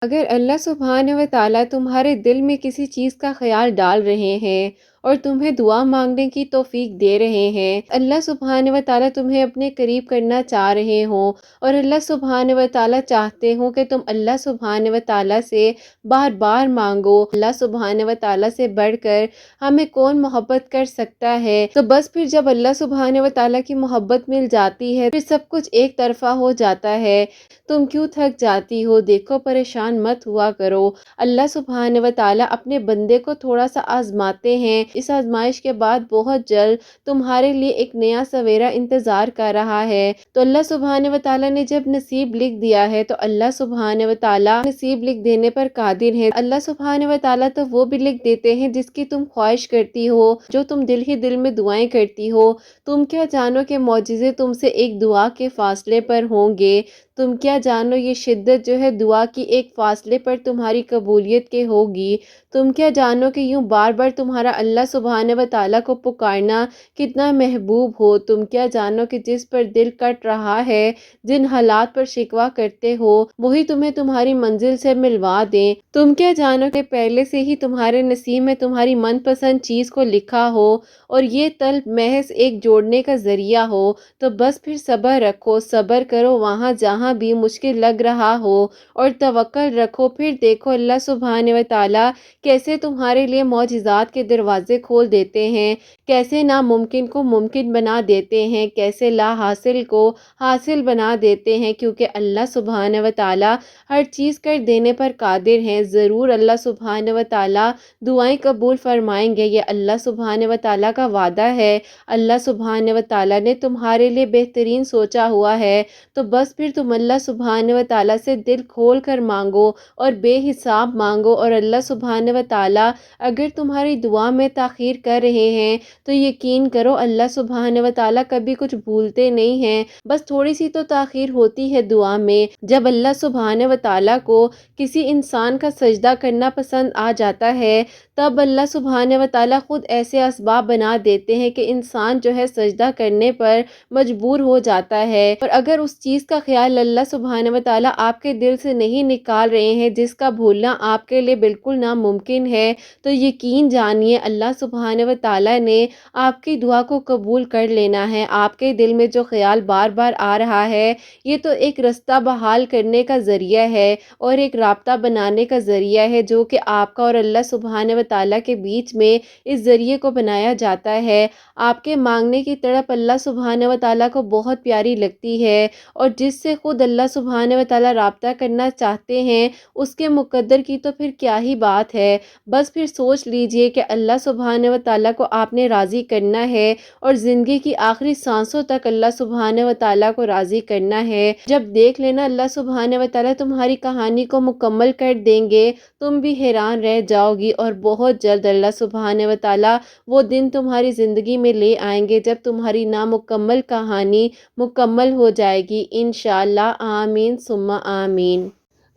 اگر اللہ سبحانہ و تعالیٰ تمہارے دل میں کسی چیز کا خیال ڈال رہے ہیں اور تمہیں دعا مانگنے کی توفیق دے رہے ہیں، اللہ سبحانہ و تعالیٰ تمہیں اپنے قریب کرنا چاہ رہے ہوں اور اللہ سبحانہ و تعالیٰ چاہتے ہوں کہ تم اللہ سبحانہ و تعالیٰ سے بار بار مانگو۔ اللہ سبحانہ و تعالیٰ سے بڑھ کر ہمیں کون محبت کر سکتا ہے؟ تو بس پھر جب اللہ سبحانہ و تعالیٰ کی محبت مل جاتی ہے پھر سب کچھ ایک طرفہ ہو جاتا ہے۔ تم کیوں تھک جاتی ہو؟ دیکھو، پریشان مت ہوا کرو۔ اللہ سبحانہ و تعالیٰ اپنے بندے کو تھوڑا سا آزماتے ہیں، اس آزمائش کے بعد بہت جلد تمہارے لیے ایک نیا سویرا انتظار کر رہا ہے۔ تو اللہ سبحانہ و تعالیٰ نے جب نصیب لکھ دیا ہے تو اللہ سبحانہ و تعالیٰ نصیب لکھ دینے پر قادر ہے۔ اللہ سبحانہ و تعالیٰ تو وہ بھی لکھ دیتے ہیں جس کی تم خواہش کرتی ہو، جو تم دل ہی دل میں دعائیں کرتی ہو۔ تم کیا جانو کہ معجزے تم سے ایک دعا کے فاصلے پر ہوں گے؟ تم کیا جانو یہ شدت جو ہے دعا کی ایک فاصلے پر تمہاری قبولیت کے ہوگی؟ تم کیا جانو کہ یوں بار بار تمہارا اللہ سبحانہ و تعالیٰ کو پکارنا کتنا محبوب ہو؟ تم کیا جانو کہ جس پر دل کٹ رہا ہے، جن حالات پر شکوہ کرتے ہو، وہی تمہیں تمہاری منزل سے ملوا دیں؟ تم کیا جانو کہ پہلے سے ہی تمہارے نصیب میں تمہاری من پسند چیز کو لکھا ہو اور یہ طلب محض ایک جوڑنے کا ذریعہ ہو؟ تو بس پھر صبر رکھو، صبر کرو وہاں جہاں بھی مشکل لگ رہا ہو اور توکل رکھو۔ پھر دیکھو اللہ سبحانہ و تعالیٰ کیسے تمہارے لیے معجزات کے دروازے کھول دیتے ہیں، کیسے ناممکن کو ممکن بنا دیتے ہیں، کیسے لا حاصل کو حاصل بنا دیتے ہیں، کیونکہ اللہ سبحانہ و تعالیٰ ہر چیز کر دینے پر قادر ہیں۔ ضرور اللہ سبحانہ و تعالیٰ دعائیں قبول فرمائیں گے، یہ اللہ سبحانہ و تعالیٰ کا وعدہ ہے۔ اللہ سبحانہ و تعالیٰ نے تمہارے لیے بہترین سوچا ہوا ہے، تو بس پھر تم اللہ سبحانہ و تعالیٰ سے دل کھول کر مانگو اور بے حساب مانگو، اور اللہ سبحانہ و تعالیٰ اگر تمہاری دعا میں تاخیر کر رہے ہیں تو یقین کرو اللہ سبحانہ و تعالیٰ کبھی کچھ بھولتے نہیں ہیں۔ بس تھوڑی سی تو تاخیر ہوتی ہے دعا میں۔ جب اللہ سبحانہ و تعالیٰ کو کسی انسان کا سجدہ کرنا پسند آ جاتا ہے تب اللہ سبحانہ و تعالیٰ خود ایسے اسباب بنا دیتے ہیں کہ انسان جو ہے سجدہ کرنے پر مجبور ہو جاتا ہے، اور اگر اس چیز کا خیال اللہ سبحانہ و تعالیٰ آپ کے دل سے نہیں نکال رہے ہیں جس کا بھولنا آپ کے لیے بالکل ناممکن ہے، تو یقین جانیے اللہ سبحانہ و تعالیٰ نے آپ کی دعا کو قبول کر لینا ہے۔ آپ کے دل میں جو خیال بار بار آ رہا ہے یہ تو ایک رستہ بحال کرنے کا ذریعہ ہے اور ایک رابطہ بنانے کا ذریعہ ہے جو کہ آپ کا اور اللہ سبحانہ و تعالیٰ کے بیچ میں اس ذریعے کو بنایا جاتا ہے۔ آپ کے مانگنے کی تڑپ اللہ سبحانہ و تعالیٰ کو بہت پیاری لگتی ہے، اور جس سے خود اللہ سبحانہ و تعالیٰ رابطہ کرنا چاہتے ہیں اس کے مقدر کی تو پھر کیا ہی بات ہے۔ بس پھر سوچ لیجئے کہ اللہ سبحانہ و تعالیٰ کو آپ نے راضی کرنا ہے اور زندگی کی آخری سانسوں تک اللہ سبحانہ و تعالیٰ کو راضی کرنا ہے۔ جب دیکھ لینا اللہ سبحانہ و تعالیٰ تمہاری کہانی کو مکمل کر دیں گے تم بھی حیران رہ جاؤ گی، اور بہت جلد اللہ سبحانہ و تعالیٰ وہ دن تمہاری زندگی میں لے آئیں گے جب تمہاری نامکمل کہانی مکمل ہو جائے گی انشاءاللہ۔ آمین ثم آمین۔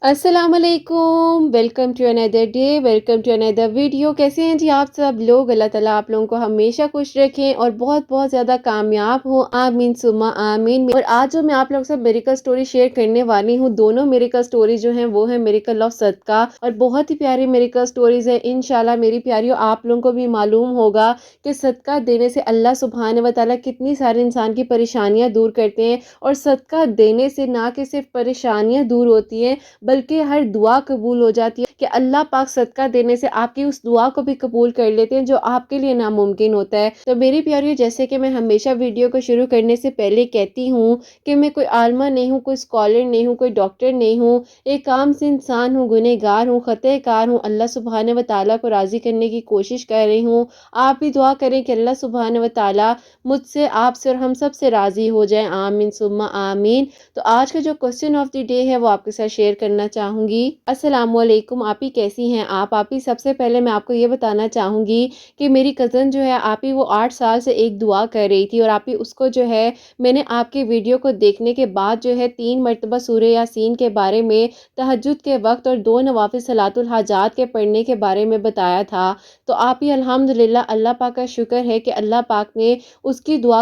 السلام علیکم، welcome to another day, welcome to another video. کیسے ہیں جی آپ سب لوگ؟ اللہ تعالیٰ آپ لوگوں کو ہمیشہ خوش رکھیں اور بہت بہت زیادہ کامیاب ہو، آمین ثم آمین۔ اور آج جو میں آپ لوگوں سے میریکل سٹوری شیئر کرنے والی ہوں، دونوں میریکل سٹوری جو ہیں وہ ہیں میریکل آف صدقہ، اور بہت ہی پیاری میریکل سٹوریز ہیں انشاءاللہ میری پیاریوں۔ آپ لوگوں کو بھی معلوم ہوگا کہ صدقہ دینے سے اللہ سبحانہ و تعالیٰ کتنی سارے انسان کی پریشانیاں دور کرتے ہیں، اور صدقہ دینے سے نہ کہ صرف پریشانیاں دور ہوتی ہیں بلکہ ہر دعا قبول ہو جاتی ہے، کہ اللہ پاک صدقہ دینے سے آپ کی اس دعا کو بھی قبول کر لیتے ہیں جو آپ کے لیے ناممکن ہوتا ہے۔ تو میری پیاریوں، جیسے کہ میں ہمیشہ ویڈیو کو شروع کرنے سے پہلے کہتی ہوں کہ میں کوئی عالمہ نہیں ہوں، کوئی اسکالر نہیں ہوں، کوئی ڈاکٹر نہیں ہوں، ایک عام سے انسان ہوں، گنہگار ہوں، خطا کار ہوں، اللہ سبحانہ و تعالیٰ کو راضی کرنے کی کوشش کر رہی ہوں۔ آپ بھی دعا کریں کہ اللہ سبحانہ و تعالیٰ مجھ سے، آپ سے اور ہم سب سے راضی ہو جائیں، آمین ثم آمین۔ تو آج کا جو کوسچن آف دی ڈے ہے وہ آپ کے ساتھ شیئر کرنا چاہوں گی۔ السلام علیکم، آپی کیسی ہیں آپی؟ سب سے پہلے میں آپ کو یہ بتانا چاہوں گی کہ میری کزن جو ہے آپی، وہ 8 سال سے ایک دعا کر رہی تھی، اور آپی اس کو جو ہے میں نے آپ کے ویڈیو کو دیکھنے کے بعد جو ہے 3 مرتبہ سورہ یاسین کے بارے میں تہجد کے وقت اور 2 نوافل صلاۃ الحاجات کے پڑھنے کے بارے میں بتایا تھا۔ تو آپی الحمدللہ اللہ پاک کا شکر ہے کہ اللہ پاک نے اس کی دعا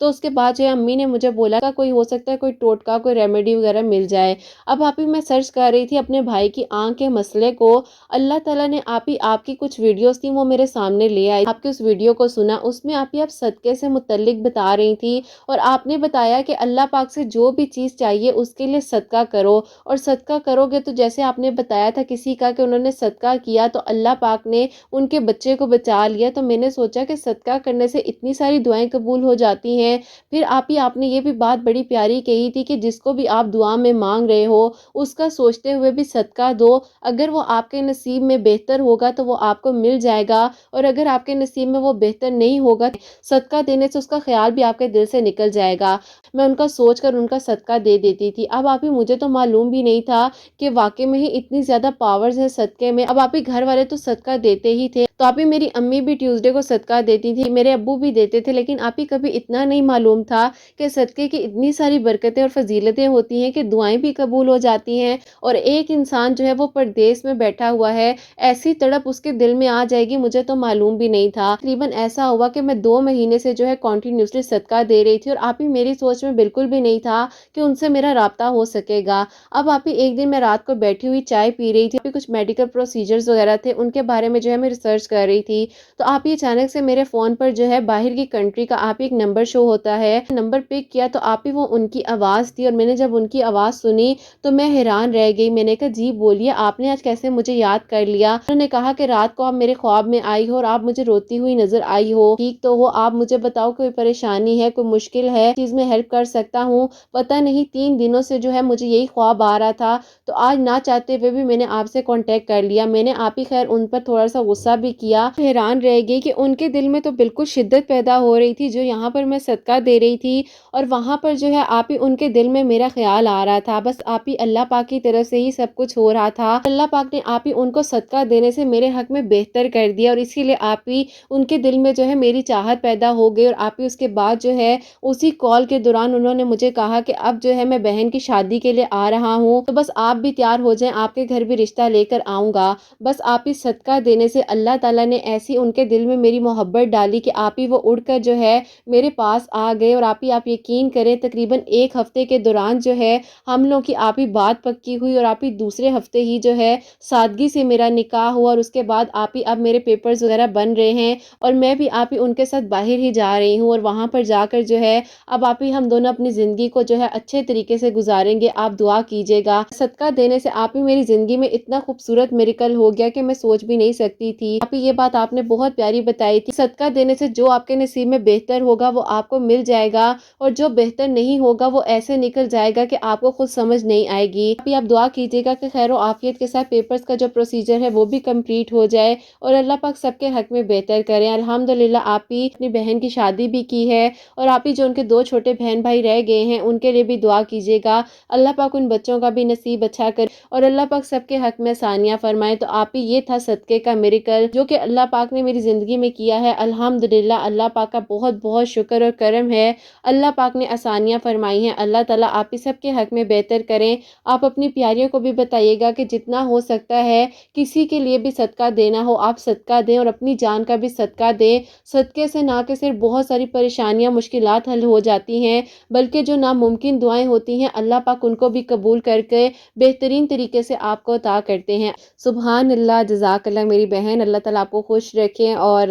تو اس کے بعد جو ہے امی نے مجھے بولا کہ کوئی ہو سکتا ہے کوئی ٹوٹکا کوئی ریمیڈی وغیرہ مل جائے۔ اب آپ ہی میں سرچ کر رہی تھی اپنے بھائی کی آنکھ کے مسئلے کو، اللہ تعالیٰ نے آپ کی کچھ ویڈیوز تھی وہ میرے سامنے لے آئی، آپ کی اس ویڈیو کو سنا، اس میں آپ صدقے سے متعلق بتا رہی تھی اور آپ نے بتایا کہ اللہ پاک سے جو بھی چیز چاہیے اس کے لیے صدقہ کرو، اور صدقہ کرو گے تو جیسے آپ نے بتایا تھا کسی کا کہ انہوں نے صدقہ کیا تو اللہ پاک نے ان کے بچے کو بچا لیا، تو میں نے سوچا کہ صدقہ کرنے سے اتنی ساری دعائیں قبول ہو جاتی ہیں۔ پھر آپ نے یہ بھی بات بڑی پیاری کہی تھی کہ جس کو بھی آپ دعا میں مانگ رہے ہو اس کا سوچتے ہوئے بھی صدقہ دو، اگر وہ آپ کے نصیب میں بہتر ہوگا تو وہ آپ کو مل جائے گا، اور اگر آپ کے نصیب میں وہ بہتر نہیں ہوگا صدقہ دینے سے اس کا خیال بھی آپ کے دل سے نکل جائے گا۔ میں ان کا سوچ کر ان کا صدقہ دے دیتی تھی۔ اب آپ ہی مجھے تو معلوم بھی نہیں تھا کہ واقعی میں ہی اتنی زیادہ پاورز ہیں صدقے میں۔ اب آپ ہی گھر والے تو صدقہ دیتے ہی تھے، تو آپ ہی میری امی بھی ٹیوزڈے کو صدقہ دیتی تھی، میرے ابو بھی دیتے تھے، لیکن آپ ہی کبھی اتنا نہیں معلوم تھا کہ صدقے کی اتنی ساری برکتیں اور فضیلتیں ہوتی ہیں کہ دعائیں بھی قبول ہو جاتی ہیں، اور ایک انسان جو ہے وہ پردیس میں بیٹھا ہوا ہے، ایسی تڑپ اس کے دل میں آ جائے گی، مجھے تو معلوم بھی نہیں تھا۔ تقریباً ایسا ہوا کہ میں 2 مہینے سے جو ہے کنٹینیوسلی صدقہ دے رہی تھی، اور آپ ہی میری سوچ میں بالکل بھی نہیں تھا کہ ان سے میرا رابطہ ہو سکے گا۔ اب آپ ہی ایک دن میں رات کو بیٹھی ہوئی چائے پی رہی تھی، کچھ میڈیکل پروسیجرز وغیرہ تھے ان کے بارے میں جو ہے میں ریسرچ کر رہی تھی، تو آپ ہی اچانک سے میرے فون پر جو ہے باہر کی کنٹری کا آپ ہی ایک نمبر شو ہوتا ہے، نمبر پک کیا تو آپ ہی وہ ان کی آواز تھی، اور میں نے جب ان کی آواز سنی تو میں حیران رہ گئی۔ میں نے کہا جی بولیے آپ نے آج کیسے مجھے یاد کر لیا؟ انہوں نے کہا کہ رات کو آپ میرے خواب میں آئی ہو اور آپ مجھے روتی ہوئی نظر آئی ہو، ٹھیک تو ہو؟ آپ مجھے بتاؤ کوئی پریشانی ہے، کوئی مشکل ہے، چیز میں ہیلپ کر سکتا ہوں؟ پتہ نہیں 3 دنوں سے جو ہے مجھے یہی خواب آ رہا تھا، تو آج نہ چاہتے ہوئے بھی میں نے آپ سے کانٹیکٹ کر لیا۔ میں نے آپ ہی خیر ان پر تھوڑا سا غصہ بھی کیا، حیران رہ گئی کہ ان کے دل میں تو بالکل شدت پیدا ہو رہی تھی، جو یہاں پر میں صدقہ دے رہی تھی اور وہاں پر جو ہے آپ ہی ان کے دل میں میرا خیال آ رہا تھا، بس آپ ہی اللہ پاک کی طرف سے ہی سب کچھ ہو رہا تھا۔ اللہ پاک نے آپ ہی ان کو صدقہ دینے سے میرے حق میں بہتر کر دیا، اور اسی لیے آپ ہی ان کے دل میں جو ہے میری چاہت پیدا ہو گئی، اور آپ ہی اس کے بعد جو ہے اسی کال کے دوران انہوں نے مجھے کہا کہ اب جو ہے میں بہن کی شادی کے لیے آ رہا ہوں، تو بس آپ بھی تیار ہو جائیں، آپ کے گھر بھی رشتہ لے کر آؤں گا۔ بس آپ ہی صدقہ دینے سے اللہ تعالیٰ نے ایسی ان کے دل میں میری محبت ڈالی کہ آپ ہی وہ اڑ کر جو ہے میرے پاس آ گئے، اور آپ یقین کریں تقریباً 1 ہفتے کے دوران جو ہے ہم لوگ کی آپ ہی بات پکی ہوئی، اور آپ ہی دوسرے ہفتے ہی جو ہے سادگی سے میرا نکاح ہوا، اور اس کے بعد آپ ہی اب میرے پیپرز وغیرہ بن رہے ہیں، اور میں بھی آپ ہی ان کے ساتھ باہر ہی جا رہی ہوں، اور وہاں پر جا کر جو ہے اب آپ ہی ہم دونوں اپنی زندگی کو جو ہے اچھے طریقے سے گزاریں گے۔ آپ دعا کیجیے گا۔ صدقہ دینے سے آپ ہی میری زندگی میں اتنا خوبصورت میریکل ہو گیا کہ میں سوچ بھی نہیں سکتی تھی۔ آپ ہی یہ بات آپ نے بہت پیاری بتائی تھی، صدقہ دینے سے جو آپ کے نصیب میں بہتر ہوگا وہ آپ کو مل جائے گا، اور جو بہتر نہیں ہوگا وہ ایسے نکل جائے گا کہ آپ کو خود سمجھ نہیں آئے گی۔ آپ دعا کیجیے گا کہ خیر و عافیت کے ساتھ پیپرز کا جو پروسیجر ہے وہ بھی کمپلیٹ ہو جائے، اور اللہ پاک سب کے حق میں بہتر کریں۔ الحمدللہ آپ ہی اپنی بہن کی شادی بھی کی ہے، اور آپ ہی جو ان کے 2 چھوٹے بہن بھائی رہ گئے ہیں ان کے لیے بھی دعا کیجیے گا، اللہ پاک ان بچوں کا بھی نصیب اچھا کرے، اور اللہ پاک سب کے حق میں آسانیاں فرمائے۔ تو آپ ہی یہ تھا صدقے کا میریکل جو کہ اللہ پاک نے میری زندگی میں کیا ہے۔ الحمدللہ اللہ پاک کا بہت بہت شکر اور کرم ہے، اللہ پاک نے آسانیاں فرمائی ہیں۔ اللہ تعالیٰ آپ ہی سب کے حق میں بہتر کریں۔ آپ اپنی پیاریوں کو بھی بتائیے گا کہ جتنا ہو سکتا ہے کسی کے لیے بھی صدقہ دینا ہو آپ صدقہ دیں، اور اپنی جان کا بھی صدقہ دیں۔ صدقے سے نہ کہ صرف بہت ساری پریشانیاں مشکلات حل ہو جاتی ہیں، بلکہ جو ناممکن دعائیں ہوتی ہیں اللہ پاک ان کو بھی قبول کر کے بہترین طریقے سے آپ کو عطا کرتے ہیں۔ سبحان اللہ، جزاک اللہ میری بہن، اللہ تعالیٰ آپ کو خوش رکھیں، اور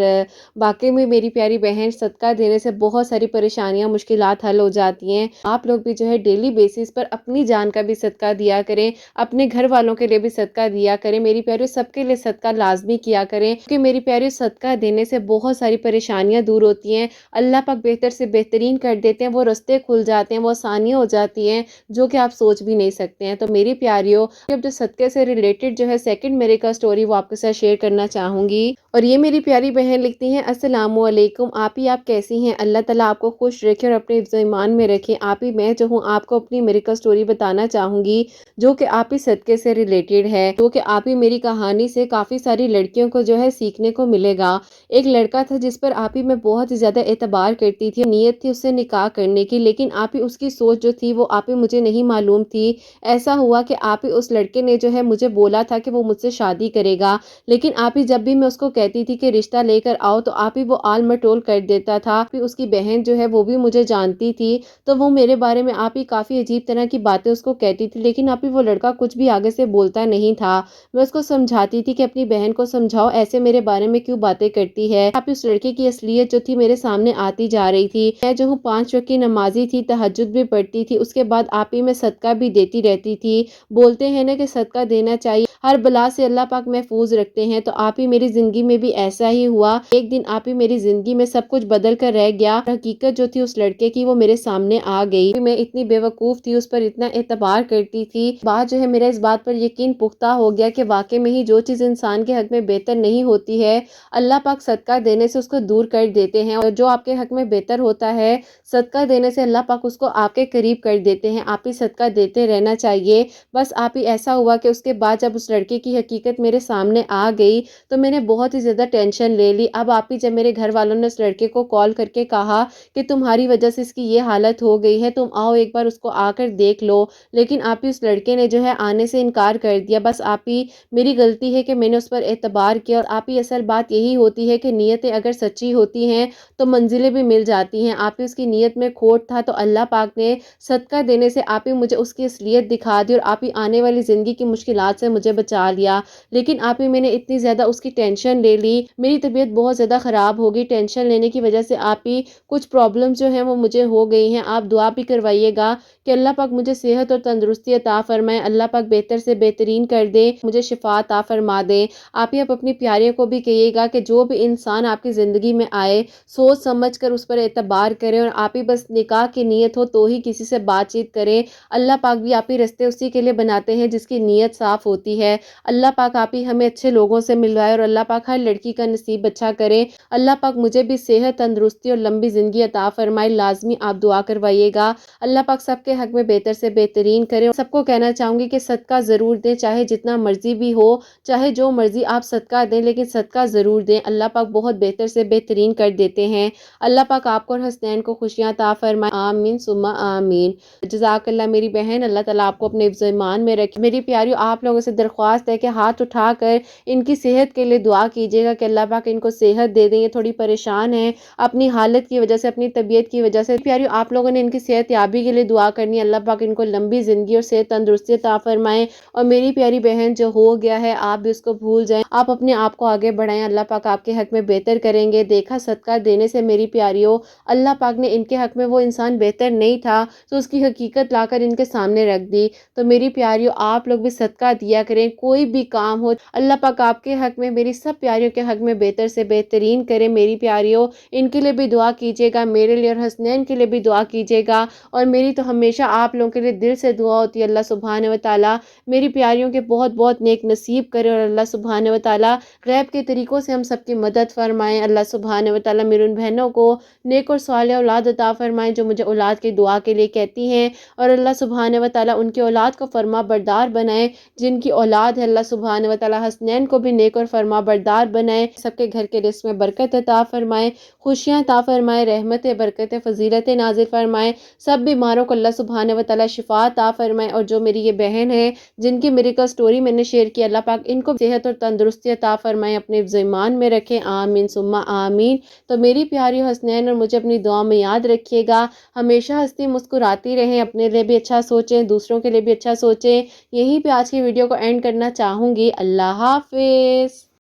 واقعی میں میری پیاری بہن صدقہ دینے سے بہت ساری پریشانیاں مشکلات حل ہو جاتی ہیں۔ آپ لوگ بھی جو ہے ڈیلی بیسس پر اپنی جان کا بھی صدقہ دیا کریں، اپنے گھر والوں کے لیے بھی صدقہ دیا کریں، میری پیاری سب کے لیے صدقہ لازمی کیا کریں، کیونکہ میری پیاری صدقہ دینے سے بہت ساری پریشانیاں دور ہوتی ہیں، اللہ پاک بہتر سے بہترین کر دیتے ہیں، وہ راستے کھل جاتے ہیں، وہ آسانیاں ہو جاتی ہیں جو کہ آپ سوچ بھی نہیں سکتے ہیں۔ تو میری پیاریوں، اب جو صدقے سے ریلیٹڈ جو ہے سیکنڈ میریکل سٹوری وہ آپ کے ساتھ شیئر کرنا چاہوں گی، اور یہ میری پیاری بہن لکھتی ہیں السلام علیکم، آپ کیسی ہیں؟ اللہ تعالیٰ آپ کو خوش رکھے اور اپنے حفظ و ایمان میں رکھے۔ آپ ہی میں جو ہوں آپ کو اپنی میریکل سٹوری بتانا چاہوں گی جو کہ آپ ہی صدقے سے ریلیٹڈ ہے، جو کہ آپ ہی میری کہانی سے کافی ساری لڑکیوں کو جو ہے سیکھنے کو ملے گا۔ ایک لڑکا تھا جس پر آپ ہی میں بہت ہی زیادہ اعتبار کرتی تھی، نیت تھی اس سے نکاح کرنے کی، لیکن آپ ہی اس کی سوچ جو تھی وہ آپ ہی مجھے نہیں معلوم تھی۔ ایسا ہوا کہ آپ ہی اس لڑکے نے جو ہے مجھے بولا تھا کہ وہ مجھ سے شادی کرے گا، لیکن آپ ہی جب بھی میں اس کو کہتی تھی کہ رشتہ لے کر آؤ تو آپ ہی وہ آل مٹول کر دیتا تھا۔ اس کی بہن جو ہے وہ بھی مجھے جانتی تھی، تو وہ میرے بارے میں آپ ہی کافی عجیب طرح کی باتیں اس کو کہتی تھی، لیکن آپ ہی وہ لڑکا کچھ بھی آگے سے بولتا نہیں تھا۔ میں اس کو سمجھاتی تھی کہ اپنی بہن کو سمجھاؤ، ایسے میرے بارے میں کیوں باتیں کرتی ہے۔ آپ اس لڑکے کی اصلیت جو تھی میرے سامنے آتی جا رہی تھی۔ میں جو ہوں 5 وقت کی نمازی تھی، تہجد بھی پڑھتی تھی، اس کے بعد آپ ہی میں صدقہ بھی دیتی رہتی تھی۔ بولتے ہیں نا کہ صدقہ دینا چاہیے، ہر بلا سے اللہ پاک محفوظ رکھتے ہیں، تو آپ ہی میری زندگی میں بھی ایسا ہی ہوا۔ ایک دن آپ ہی میری زندگی میں سب کچھ بدل کر رہ گیا، حقیقت جو تھی اس لڑکے کی وہ میرے سامنے آ گئی۔ میں اتنی بے وقوف تھی، اس پر اتنا اعتبار کرتی تھی، بعد جو ہے میرا اس بات پر یقین پختہ ہو گیا کہ واقعی میں ہی جو چیز انسان کے حق میں بہتر نہیں ہوتی ہے، اللہ پاک صدقہ دینے سے اس کو دور کر دیتے ہیں، اور جو آپ کے حق میں بہتر ہوتا ہے صدقہ دینے سے اللہ پاک اس کو آپ کے قریب کر دیتے ہیں۔ آپ ہی صدقہ دیتے رہنا چاہیے۔ بس آپ ہی ایسا ہوا کہ اس کے بعد جب اس لڑکے کی حقیقت میرے سامنے آ گئی تو میں نے بہت ہی زیادہ ٹینشن لے لی۔ اب آپ ہی جب میرے گھر والوں نے اس لڑکے کو کال کر کے کہا کہ تمہاری وجہ سے اس کی یہ حالت ہو گئی ہے، تم آؤ ایک بار اس کو آ کر دیکھ لو، لیکن آپ ہی اس لڑکے نے جو ہے آنے سے انکار کر دیا۔ بس آپ ہی میری غلطی ہے کہ میں نے اس پر اعتبار کیا، اور آپ ہی اصل بات یہی ہوتی ہے کہ نیتیں اگر سچی ہوتی ہیں تو منزلیں بھی مل جاتی ہیں۔ آپ ہی اس کی نیت میں کھوٹ تھا، تو اللہ پاک نے صدقہ دینے سے آپ ہی مجھے اس کی اصلیت دکھا دی، اور آپ ہی آنے والی زندگی کی مشکلات سے مجھے بچا لیا۔ لیکن آپ ہی میں نے اتنی زیادہ اس کی ٹینشن لے لی، میری طبیعت بہت زیادہ خراب ہو گئی ٹینشن لینے کی وجہ سے۔ آپ ہی کچھ پرابلم جو ہیں وہ مجھے ہو گئی ہیں، آپ دعا بھی کروائیے گا کہ اللہ پاک مجھے صحت اور تندرستی عطا فرمائے، اللہ پاک بہتر سے بہترین کر دے، مجھے شفا عطا فرما دے۔ آپ ہی اپنی پیاریوں کو بھی کہیے گا کہ جو بھی انسان آپ کی زندگی میں آئے سوچ سمجھ کر اس پر اعتبار کریں، اور آپ ہی بس نکاح کی نیت ہو تو ہی کسی سے بات چیت کریں۔ اللہ پاک بھی آپ ہی رستے اسی کے لیے بناتے ہیں جس کی نیت صاف ہوتی ہے۔ اللہ پاک آپ ہی ہمیں اچھے لوگوں سے ملوائے، اور اللہ پاک ہر لڑکی کا نصیب اچھا کرے۔ اللہ پاک مجھے بھی صحت تندرستی اور لمبی زندگی عطا فرمائے، لازمی آپ دعا کروائیے گا۔ اللہ پاک سب کے حق میں بہتر سے بہترین کرے۔ سب کو کہنا چاہوں گی کہ صدقہ ضرور دیں، چاہے جتنا مرضی بھی ہو، چاہے جو مرضی آپ صدقہ دیں، لیکن صدقہ ضرور دیں، اللہ پاک بہت بہتر سے بہترین کر دیتے ہیں۔ اللہ پاک آپ کو اور حسنین کو خوشیاں عطا فرمائے، آمین ثم آمین۔ جزاک اللہ میری بہن، اللہ تعالیٰ آپ کو اپنے حفظ و ایمان میں رکھے۔ میری پیاریوں، آپ لوگوں سے درخواست ہے کہ ہاتھ اٹھا کر ان کی صحت کے لیے دعا کیجیے گا کہ اللہ پاک ان کو صحت دے دیں۔ یہ تھوڑی پریشان ہیں اپنی حالت کی وجہ سے، اپنی طبیعت کی وجہ سے۔ پیاریوں، آپ لوگوں نے ان کی صحت یابی کے لیے دعا کرنی ہے، اللہ پاک ان کو لمبی زندگی اور صحت تندرستی عطا فرمائے۔ اور میری پیاری بہن، جو ہو گیا ہے آپ بھی اس کو بھول جائیں، آپ اپنے آپ کو آگے بڑھائیں، اللہ پاک آپ کے حق میں بہتر کریں گے۔ دیکھا صدقہ دینے سے میری پیاریوں اللہ پاک نے ان کے حق میں وہ انسان بہتر نہیں تھا تو اس کی حقیقت لا کر ان کے سامنے رکھ دی۔ تو میری پیاریوں، آپ لوگ بھی صدقہ دیا کریں، کوئی بھی کام ہو اللہ پاک آپ کے حق میں، میری سب پیاریوں کے حق میں بہتر سے بہترین کرے۔ میری پیاریوں، ان کے لیے بھی دعا کیجیے گا، میرے لیے اور حسنین کے لیے بھی دعا کیجیے گا، اور میری تو ہمیشہ آپ لوگوں کے لیے دل سے دعا ہوتی ہے، اللہ سبحانہ و تعالیٰ میری پیاریوں کے بہت بہت نیک نصیب کرے، اور اللہ سبحانہ و تعالیٰ غیب کے طریقوں سے ہم سب کی مدد فرمائیں۔ اللہ سبحانہ و تعالیٰ میری ان بہنوں کو نیک اور صالح اولاد عطا فرمائیں جو مجھے اولاد کی دعا کے لیے کہتی ہیں، اور اللہ سبحانہ و تعالیٰ ان کی اولاد کو فرما بردار بنائے، جن کی اولاد ہے اللہ سبحانہ و تعالیٰ حسنین کو بھی نیک اور فرما بردار بنائے، سب کے گھر کے رزق میں برکت عطا فرمائے، خوشیاں عطا فرمائے، رحمت برکت فضیلت نازل فرمائے، سب بیماروں کو اللہ سبحانہ و تعالیٰ شفا عطا فرمائے۔ اور جو میری یہ بہن ہے جن کی میریکل سٹوری میں نے شیئر کی، اللہ پاک ان کو صحت اور تندرستی عطا فرمائے، اپنے حفظ و ایمان میں رکھیں، آمین ثم آمین۔ تو میری پیاری حسنین، اور مجھے اپنی دعا میں یاد رکھیے گا، ہمیشہ ہنستی مسکراتی رہیں، اپنے لیے بھی اچھا سوچیں، دوسروں کے لیے بھی اچھا سوچیں۔ یہیں پہ آج کی ویڈیو کو اینڈ کرنا چاہوں گی۔ اللہ حافظ۔